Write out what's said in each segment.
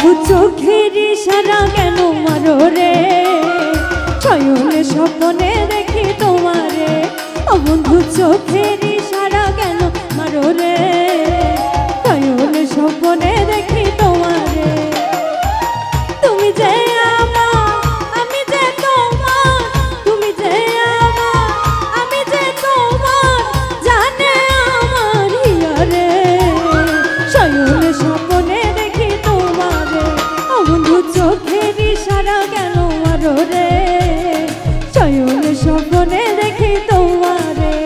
বন্ধু চোখের ইশারা কেন মারো রে, শয়নে স্বপ্নে দেখি তোমারে। ও বন্ধু চোখের ইশারা কেন মারো রে, শয়নে স্বপ্নে দেখি তোমারে। তুমি যে আমার আমি যে তোমার, তুমি যে আমার আমি যে তোমার, জানে আমার হিয়ারে শয়নে স্বপ্নে দেখি তোমারে। ও বন্ধু চোখের ইশারা কেন মারো রে, শয়নে স্বপ্নে দেখি তোমারে।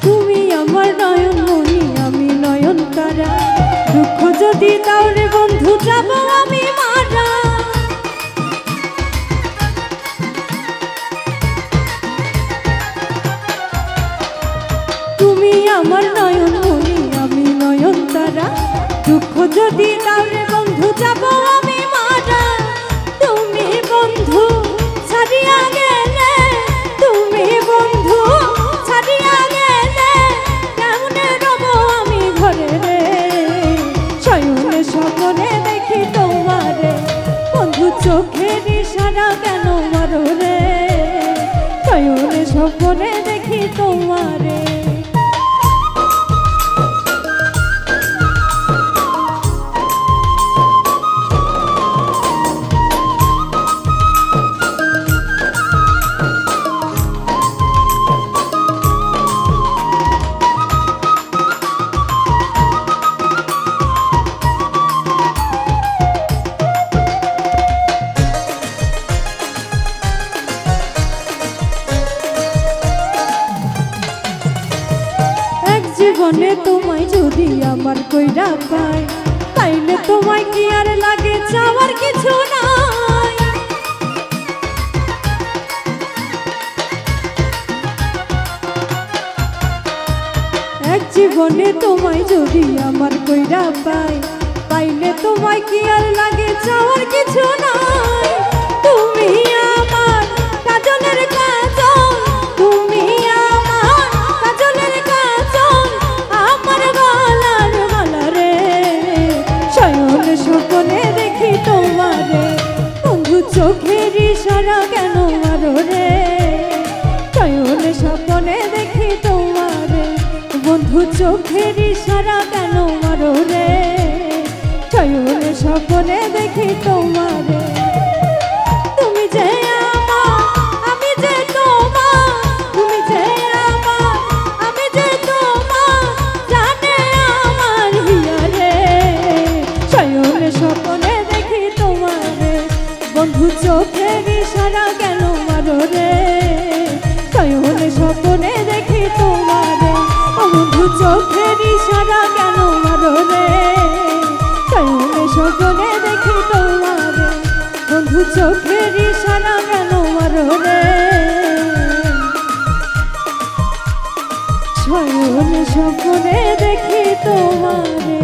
তুমি আমার নয়ন মনি আমি নয়ন তারা, দুঃখ যদি দাও রে বন্ধু যাব আমি মারা। তুমি আমার নয়ন মনি আমি নয়ন তারা, দুঃখ যদি দাও রে বন্ধু যাব আমি মারা। তুমি বন্ধু ছাড়িয়া গেলে, তুমি বন্ধু ছাড়িয়া গেলে, কেমনে রব আমি ঘরে রে, শয়নে স্বপ্নে দেখি তোমারে। বন্ধু চোখের ইশারা কেন মারো রে, শয়নে স্বপ্নে দেখি তোমারে। জীবনে তোমায় যদি আমার কইরা পাই, তাইলে তোমায় কি আর লাগে চাওয়ার কিছু নাই। এক জীবনে তোমায় যদি আমার কইরা পাই, পাইলে তোমায় কি আর লাগে চাওয়ার কিছু নাই। তুমি আমার কাজলের কাজল, তুমি আমার কাজলের কাজল, আমার গলার মালা রে, শয়নে স্বপ্নে দেখি তোমারে। বন্ধু চোখের ইশারা কেন মারো রে, শয়নে স্বপ্নে দেখি তোমারে। বন্ধু চোখের ইশারা কেন মারো রে, শয়নে স্বপ্নে দেখি তোমারে। তুমি যে আমার আমি যে তোমার, তুমি যে আমার আমি যে তোমার, জানে আমার হিয়ারে শয়নে স্বপ্নে দেখি তোমারে। বন্ধু চোখের ইশারা কেন মারো রে, শয়নে স্বপ্নে দেখি তোমারে। বন্ধু চোখের ইশারা কেন মারো রে, শয়নে স্বপ্নে দেখি তোমারে। বন্ধু চোখের ইশারা কেন মারো রে, শয়নে স্বপ্নে দেখি তোমারে।